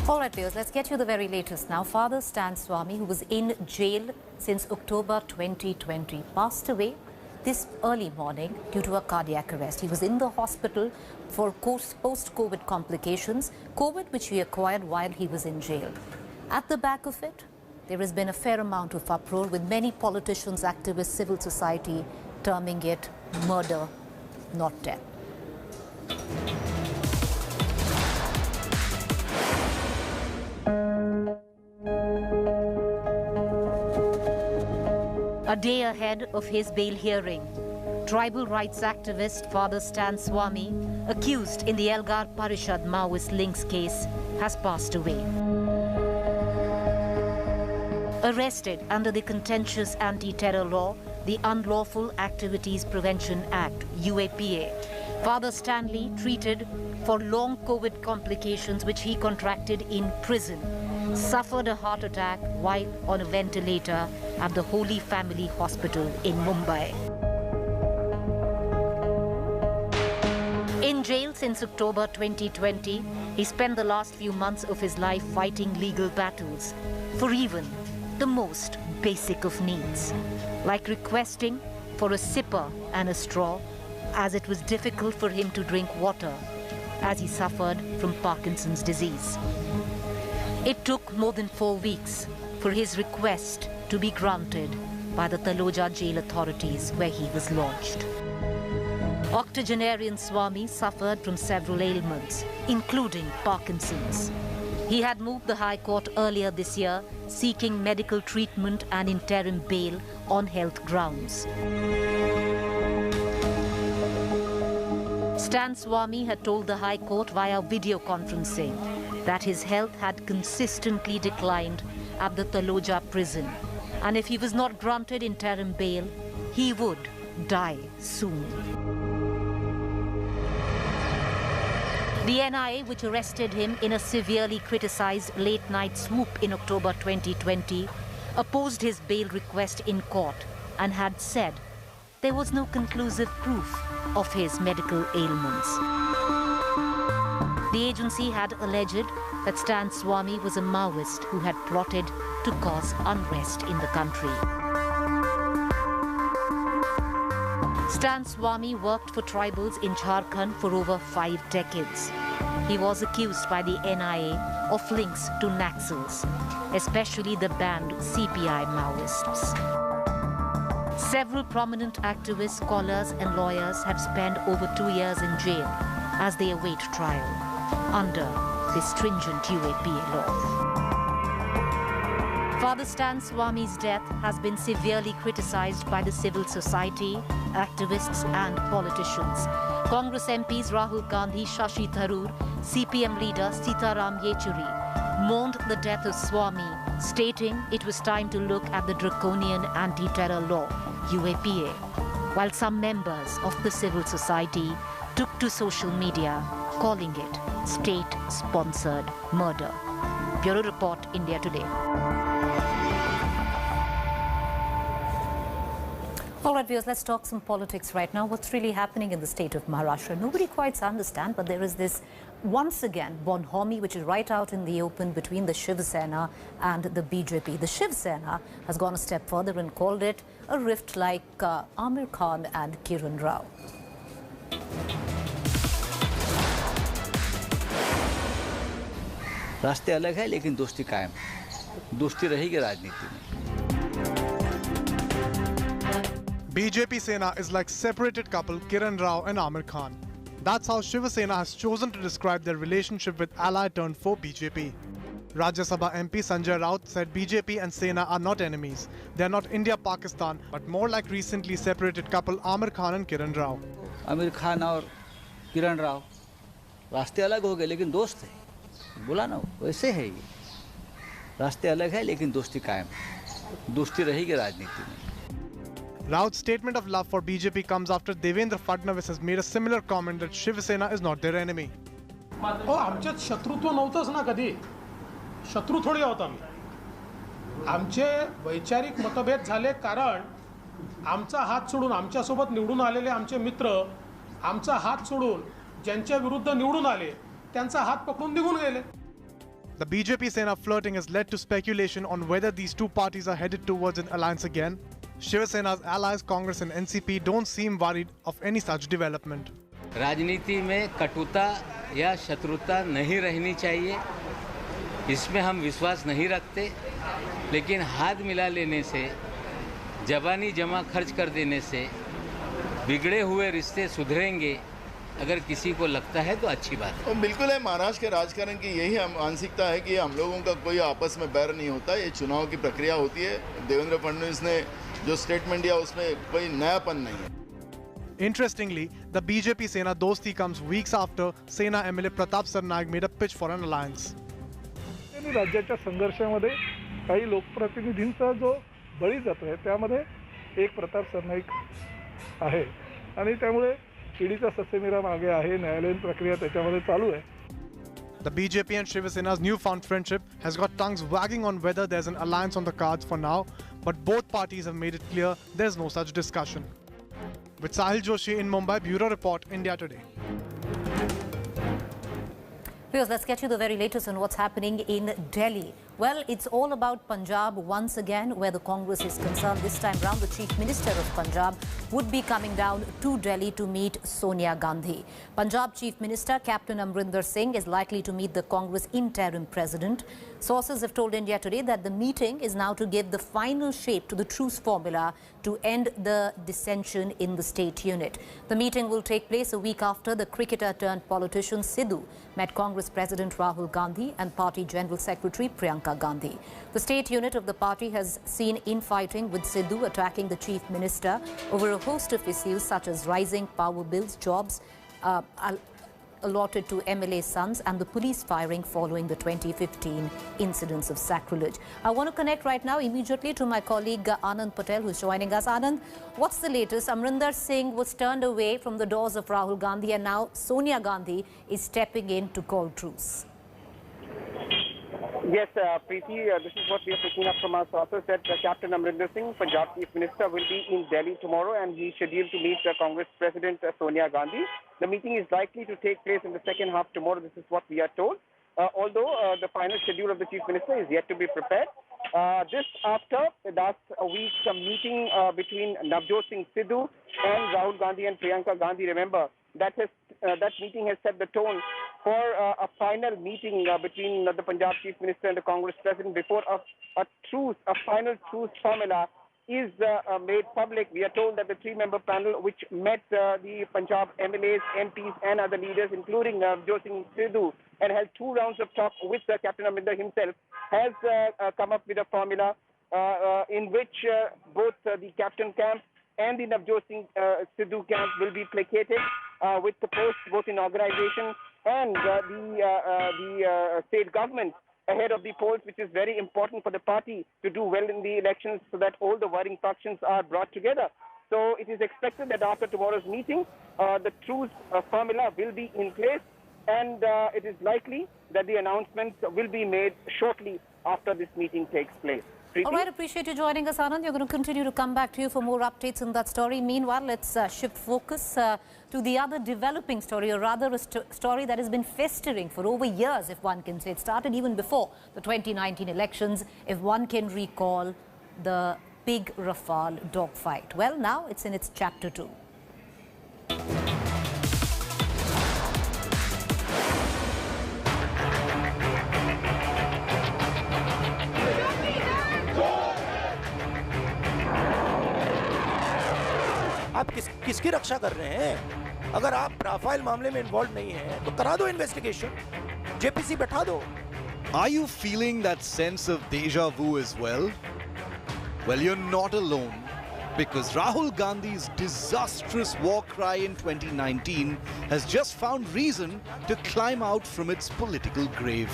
All right, viewers, let's get you the very latest now. Father Stan Swamy, who was in jail since October 2020, passed away this early morning due to a cardiac arrest. He was in the hospital for post-COVID complications, COVID which he acquired while he was in jail. At the back of it, there has been a fair amount of uproar, with many politicians, activists, civil society terming it murder, not death. A day ahead of his bail hearing, tribal rights activist Father Stan Swamy, accused in the Elgar Parishad Maoist links case, has passed away. Arrested under the contentious anti-terror law, the Unlawful Activities Prevention Act, UAPA, Father Stanley, treated for long COVID complications which he contracted in prison, suffered a heart attack while on a ventilator at the Holy Family Hospital in Mumbai. In jail since October 2020, he spent the last few months of his life fighting legal battles for even the most basic of needs, like requesting for a sipper and a straw, as it was difficult for him to drink water as he suffered from Parkinson's disease. It took more than 4 weeks for his request to be granted by the Taloja jail authorities, where he was lodged. Octogenarian Swamy suffered from several ailments, including Parkinson's. He had moved the High Court earlier this year, seeking medical treatment and interim bail on health grounds. Stan Swamy had told the High Court via video conferencing that his health had consistently declined at the Taloja prison, and if he was not granted interim bail, he would die soon. The NIA, which arrested him in a severely criticized late-night swoop in October 2020, opposed his bail request in court and had said there was no conclusive proof of his medical ailments. The agency had alleged that Stan Swamy was a Maoist who had plotted to cause unrest in the country. Stan Swamy worked for tribals in Jharkhand for over 5 decades. He was accused by the NIA of links to Naxals, especially the banned CPI Maoists. Several prominent activists, scholars and lawyers have spent over 2 years in jail as they await trial under the stringent UAPA law. Father Stan Swamy's death has been severely criticized by the civil society, activists and politicians. Congress MPs Rahul Gandhi, Shashi Tharoor, CPM leader Sitaram Yechuri mourned the death of Swamy, stating it was time to look at the draconian anti-terror law, UAPA, while some members of the civil society took to social media, calling it state-sponsored murder. Bureau Report, India Today. All right, viewers, let's talk some politics right now. What's really happening in the state of Maharashtra? Nobody quite understands, but there is this, once again, bonhomie, which is right out in the open between the Shiv Sena and the BJP. The Shiv Sena has gone a step further and called it a rift like Amir Khan and Kiran Rao. रास्ते अलग है लेकिन दोस्ती कायम दोस्ती रहेगी राजनीति में BJP Sena is like separated couple Kiran Rao and Amir Khan. That's how Shiv Sena has chosen to describe their relationship with ally turned foe BJP. Rajya Sabha MP Sanjay Raut said BJP and Sena are not enemies. They are not India-Pakistan, but more like recently separated couple Amir Khan and Kiran Rao. Amir Khan और किरण राव रास्ते अलग हो गए लेकिन दोस्त है बोला ना वैसे है ये रास्ते अलग है लेकिन दोस्ती कायम दोस्ती रहेगी राजनीति में Raut's statement of love for BJP comes after Devendra Fadnavis has made a similar comment that Shiv Sena is not their enemy. हो आमच्यात शत्रुत्व नव्हतंच ना कधी शत्रू थोडी होता मी आमचे वैचारिक मतभेद झाले कारण आमचा हात सोडून आमच्यासोबत निवडून आलेले आमचे मित्र आमचा हात सोडून ज्यांच्या विरुद्ध निवडून आले त्यांचा हात पकडून निघून गेले The BJP Sena flirting has led to speculation on whether these two parties are headed towards an alliance again. Shiv Sena's allies Congress and NCP don't seem worried of any such development. राजनीति में कटुता या शत्रुता नहीं रहनी चाहिए, इसमें हम विश्वास नहीं रखते, लेकिन हाथ मिला लेने से, जवानी जमा खर्च कर देने से बिगड़े हुए रिश्ते सुधरेंगे अगर किसी को लगता है तो अच्छी बात है। तो बिल्कुल है, महाराष्ट्र के राजकारण की यही मानसिकता है कि हम लोगों का कोई आपस में बैर नहीं होता, ये चुनाव की प्रक्रिया होती है। देवेंद्र फडणवीस ने जो स्टेटमेंट दिया उसमें कोई नयापन नहीं है। Interestingly, the BJP Sena dosti comes weeks after Sena MLA Pratap Sarnaik made a pitch for an alliance. राज्याच्या संघर्षामध्ये काही लोकप्रतिनिधींचा जो बळी जातोय त्यामध्ये एक प्रताप सरनाईक आहे आणि त्यामुळे ईडीचा ससेमिरा मागे आहे, न्यायालयीन प्रक्रिया त्याच्यामध्ये चालू आहे. The BJP and Shiv Sena's newfound friendship has got tongues wagging on whether there's an alliance on the cards for now, but both parties have made it clear there's no such discussion. With Sahil Joshi in Mumbai, Bureau Report, India Today. Viewers, let's get you the very latest on what's happening in Delhi. Well, it's all about Punjab once again, where the Congress is concerned. This time round, the Chief Minister of Punjab would be coming down to Delhi to meet Sonia Gandhi. Punjab Chief Minister Captain Amarinder Singh is likely to meet the Congress interim president. Sources have told India Today that the meeting is now to give the final shape to the truce formula to end the dissension in the state unit. The meeting will take place a week after the cricketer-turned-politician Sidhu met Congress President Rahul Gandhi and Party General Secretary Priyanka Gandhi. The state unit of the party has seen infighting, with Sidhu attacking the chief minister over a host of issues such as rising power bills, jobs allotted to MLA sons, and the police firing following the 2015 incidents of sacrilege. I want to connect right now immediately to my colleague Anand Patel, who's joining us. Anand, what's the latest? Amarinder Singh was turned away from the doors of Rahul Gandhi, and now Sonia Gandhi is stepping in to call truce. Yes, Preeti, this is what we are picking up from our sources, that Captain Amarinder Singh, Punjab Chief Minister, will be in Delhi tomorrow, and he's scheduled to meet Congress President Sonia Gandhi. The meeting is likely to take place in the second half tomorrow. This is what we are told. Although the final schedule of the Chief Minister is yet to be prepared. This after last week's meeting between Navjot Singh Sidhu and Rahul Gandhi and Priyanka Gandhi. Remember, that meeting has set the tone for a final meeting between the Punjab Chief Minister and the Congress President before a final truce formula is made public. We are told that the three-member panel, which met the Punjab MLAs, MPs and other leaders, including Navjot Singh Sidhu, and held 2 rounds of talk with Captain Amarinder himself, has come up with a formula in which both the Captain camp and the Navjot Singh Sidhu camp will be placated with the post-vote inauguration and the state government ahead of the polls, which is very important for the party to do well in the elections so that all the warring factions are brought together. So it is expected that after tomorrow's meeting, the truce formula will be in place, and it is likely that the announcements will be made shortly after this meeting takes place. All right, appreciate you joining us, Anand. You're going to continue to come back to you for more updates on that story. Meanwhile, let's shift focus to the other developing story, or rather a story that has been festering for over years, if one can say. It started even before the 2019 elections, if one can recall the big Rafale dogfight. Well, now it's in its chapter 2. आप किसकी रक्षा कर रहे हैं? अगर आप Rafale मामले में involve नहीं हैं, तो करा दो इन्वेस्टिगेशन, जेपीसी बैठा दो. Are you feeling that sense of deja vu as well? Well, you're not alone, because Rahul Gandhi's disastrous war cry in 2019 has just found reason to climb out from its political grave.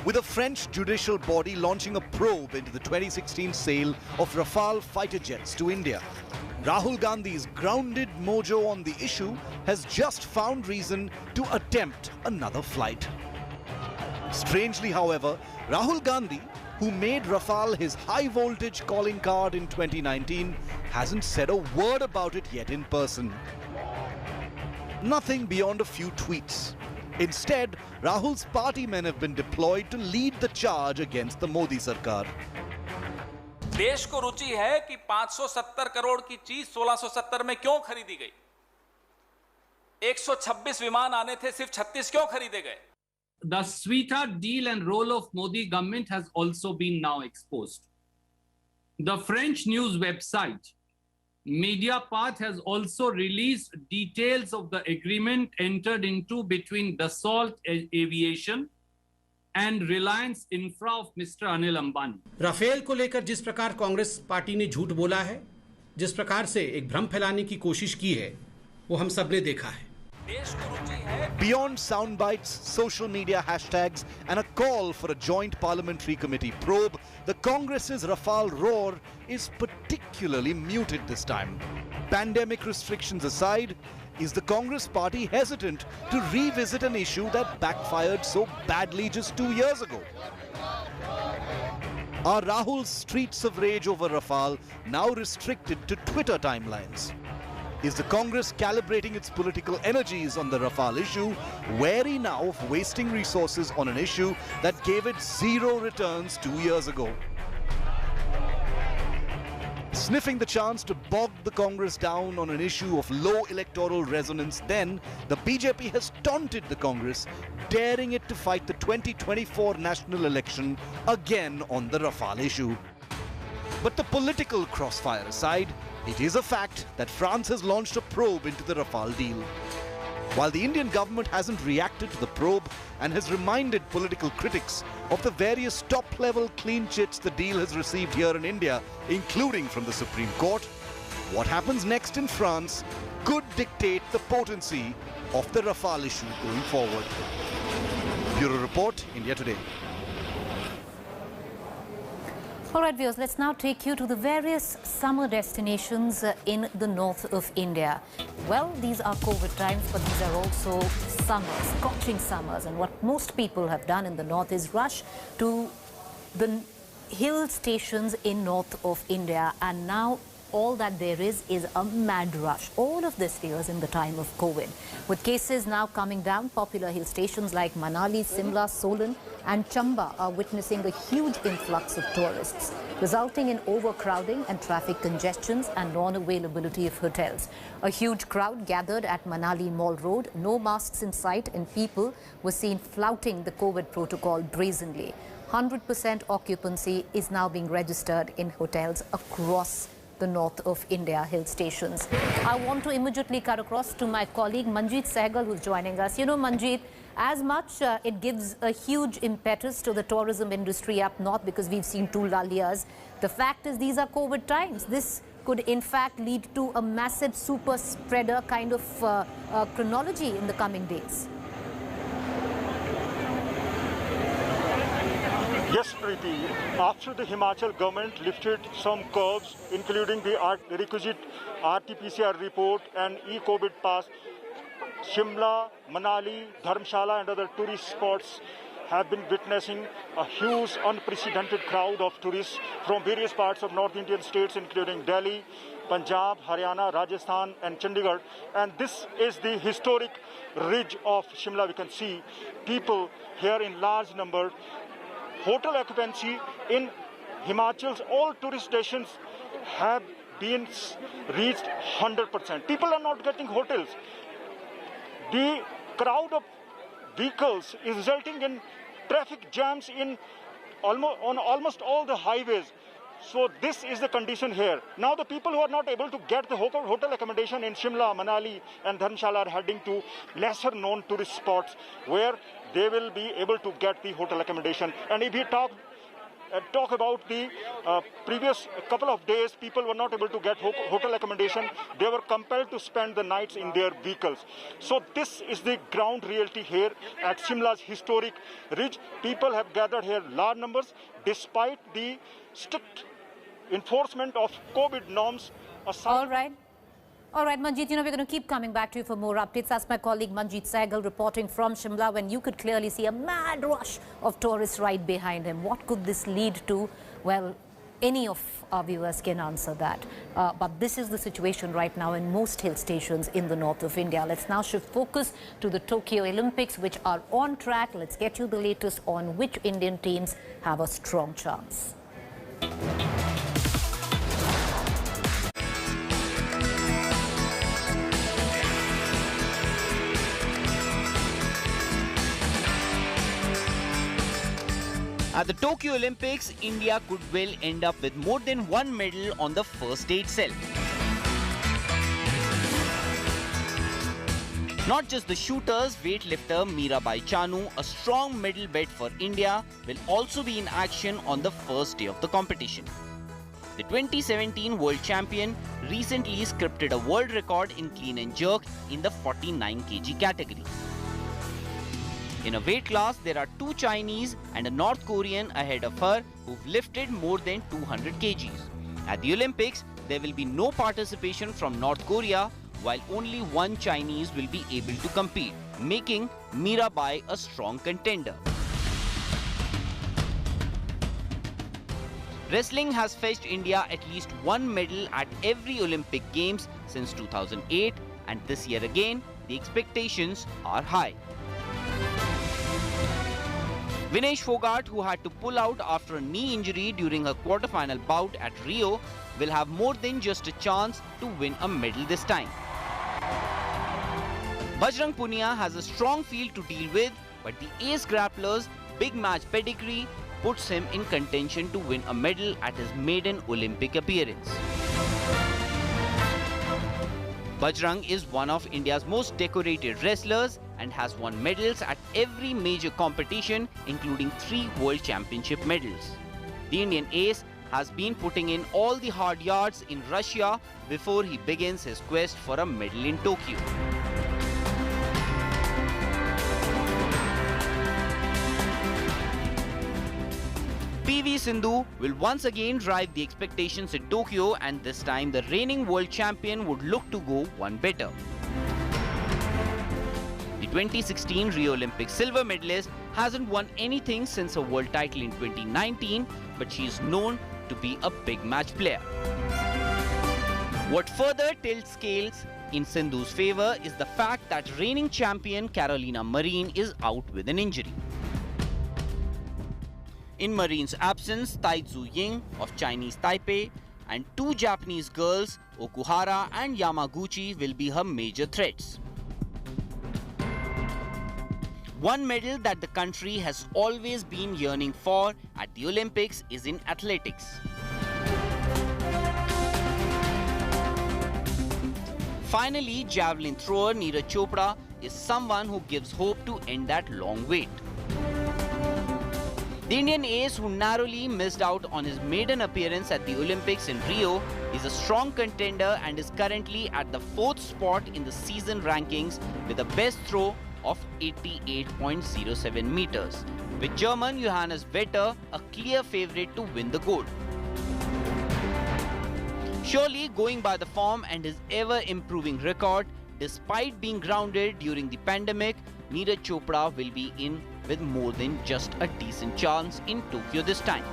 With a French judicial body launching a probe into the 2016 sale of Rafale fighter jets to India, Rahul Gandhi's grounded mojo on the issue has just found reason to attempt another flight. Strangely, however, Rahul Gandhi, who made Rafale his high-voltage calling card in 2019, hasn't said a word about it yet in person. Nothing beyond a few tweets. Instead, Rahul's party men have been deployed to lead the charge against the Modi Sarkar. देश को रुचि है कि 570 करोड़ की चीज 1670 में क्यों खरीदी गई? 126 विमान आने थे, सिर्फ 36 क्यों खरीदे गए? The sweetheart deal and role of Modi government has also been now exposed. The French news website Mediapart has also released details of the agreement entered into between Dassault Aviation and Reliance Infra of Mr. Anil Ambani. Rafale को लेकर जिस प्रकार Congress party ने झूठ बोला है, जिस प्रकार से एक भ्रम फैलाने की कोशिश की है, वो हम सब ने देखा है. Beyond sound bites, social media hashtags and a call for a joint parliamentary committee probe, the Congress's Rafale roar is particularly muted this time. Pandemic restrictions aside, is the Congress party hesitant to revisit an issue that backfired so badly just 2 years ago? Are Rahul's streets of rage over Rafale now restricted to Twitter timelines? Is the Congress calibrating its political energies on the Rafale issue, wary now of wasting resources on an issue that gave it zero returns 2 years ago? Sniffing the chance to bog the Congress down on an issue of low electoral resonance, then the BJP has taunted the Congress, daring it to fight the 2024 national election again on the Rafale issue. But the political crossfire aside, it is a fact that France has launched a probe into the Rafale deal. While the Indian government hasn't reacted to the probe and has reminded political critics of the various top-level clean chits the deal has received here in India, including from the Supreme Court, what happens next in France could dictate the potency of the Rafale issue going forward. Bureau Report, India Today. All right, viewers, let's now take you to the various summer destinations in the north of India. Well, these are COVID times, but these are also summers, scorching summers. And what most people have done in the north is rush to the hill stations in north of India. And now all that there is a mad rush. All of this is in the time of COVID. With cases now coming down, popular hill stations like Manali, Simla, Solan and Chamba are witnessing a huge influx of tourists, resulting in overcrowding and traffic congestions and non-availability of hotels. A huge crowd gathered at Manali Mall Road, no masks in sight, and people were seen flouting the COVID protocol brazenly. 100% occupancy is now being registered in hotels across the north of India hill stations. I want to immediately cut across to my colleague Manjeet Sehgal, who's joining us. You know, Manjeet, as much it gives a huge impetus to the tourism industry up north because we've seen 2 lull years. The fact is these are COVID times. This could in fact lead to a massive super spreader kind of chronology in the coming days. Yes, Preeti. After the Himachal government lifted some curbs, including the requisite RT-PCR report and e-COVID pass, Shimla, Manali, Dharamshala and other tourist spots have been witnessing a huge, unprecedented crowd of tourists from various parts of North Indian states, including Delhi, Punjab, Haryana, Rajasthan and Chandigarh. And this is the historic ridge of Shimla. We can see people here in large numbers. Hotel occupancy in Himachal's all tourist stations have been reached 100%. People are not getting hotels. The crowd of vehicles is resulting in traffic jams on almost all the highways. So this is the condition here. Now the people who are not able to get the hotel accommodation in Shimla, Manali and Dharamshala are heading to lesser known tourist spots where they will be able to get the hotel accommodation. And if we talk about the previous couple of days, people were not able to get hotel accommodation. They were compelled to spend the nights in their vehicles. So this is the ground reality here at Shimla's historic ridge. People have gathered here large numbers despite the strict enforcement of COVID norms. All right, Manjeet, you know, we're going to keep coming back to you for more updates. That's my colleague Manjeet Sehgal reporting from Shimla, when you could clearly see a mad rush of tourists right behind him. What could this lead to? Well, any of our viewers can answer that. But this is the situation right now in most hill stations in the north of India. Let's now shift focus to the Tokyo Olympics, which are on track. Let's get you the latest on which Indian teams have a strong chance. At the Tokyo Olympics, India could well end up with more than one medal on the first day itself. Not just the shooters, weightlifter Mirabai Chanu, a strong medal bet for India, will also be in action on the first day of the competition. The 2017 world champion recently scripted a world record in clean and jerk in the 49 kg category. In a weight class, there are two Chinese and a North Korean ahead of her who've lifted more than 200 kgs. At the Olympics, there will be no participation from North Korea, while only one Chinese will be able to compete, making Mirabai a strong contender. Wrestling has fetched India at least one medal at every Olympic Games since 2008, and this year again, the expectations are high. Vinesh Fogart, who had to pull out after a knee injury during her quarter-final bout at Rio, will have more than just a chance to win a medal this time. Bajrang Punia has a strong field to deal with, but the ace grappler's big match pedigree puts him in contention to win a medal at his maiden Olympic appearance. Bajrang is one of India's most decorated wrestlers and has won medals at every major competition, including 3 World Championship medals. The Indian ace has been putting in all the hard yards in Russia before he begins his quest for a medal in Tokyo. PV Sindhu will once again drive the expectations in Tokyo, and this time the reigning world champion would look to go one better. The 2016 Rio Olympic silver medalist hasn't won anything since her world title in 2019, but she is known to be a big match player. What further tilts scales in Sindhu's favor is the fact that reigning champion Carolina Marin is out with an injury. In Marin's absence, Tai Tzu Ying of Chinese Taipei and 2 Japanese girls, Okuhara and Yamaguchi, will be her major threats. One medal that the country has always been yearning for at the Olympics is in athletics. Finally, javelin thrower Neeraj Chopra is someone who gives hope to end that long wait. The Indian ace, who narrowly missed out on his maiden appearance at the Olympics in Rio, is a strong contender and is currently at the 4th spot in the season rankings with a best throw of 88.07 meters, with German Johannes Vetter a clear favourite to win the gold. Surely, going by the form and his ever-improving record, despite being grounded during the pandemic, Neeraj Chopra will be in with more than just a decent chance in Tokyo this time.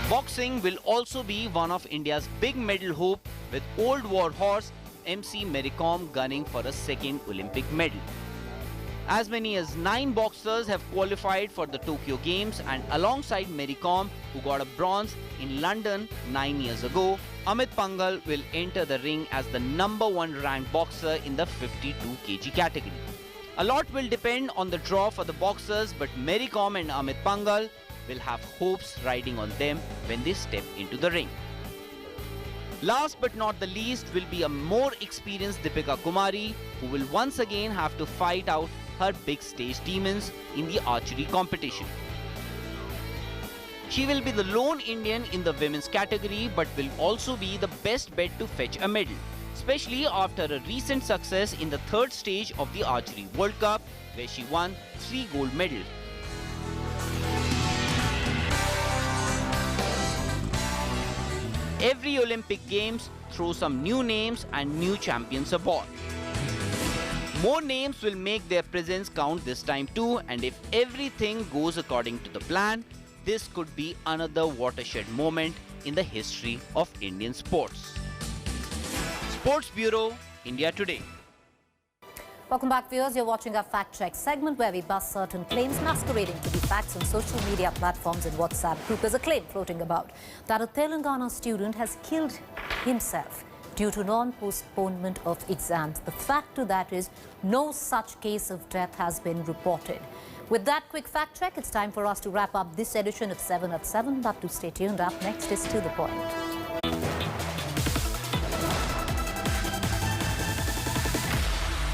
Boxing will also be one of India's big medal hope, with old war horse MC Mary Kom gunning for a 2nd Olympic medal. As many as 9 boxers have qualified for the Tokyo Games, and alongside Mary Kom, who got a bronze in London 9 years ago, Amit Pangal will enter the ring as the #1 ranked boxer in the 52 kg category. A lot will depend on the draw for the boxers, but Mary Kom and Amit Pangal will have hopes riding on them when they step into the ring. Last but not the least will be a more experienced Deepika Kumari, who will once again have to fight out her big stage demons in the archery competition. She will be the lone Indian in the women's category, but will also be the best bet to fetch a medal, especially after a recent success in the 3rd stage of the Archery World Cup, where she won 3 gold medals. Every Olympic Games throws some new names and new champions aboard. More names will make their presence count this time too, and if everything goes according to the plan, this could be another watershed moment in the history of Indian sports. Sports Bureau, India Today. Welcome back, viewers. You're watching our Fact Check segment where we bust certain claims masquerading to be facts on social media platforms and WhatsApp group. There's a claim floating about that a Telangana student has killed himself due to non-postponement of exams. The fact to that is no such case of death has been reported. With that quick fact check, it's time for us to wrap up this edition of 7 at 7. But to stay tuned, up next is To The Point.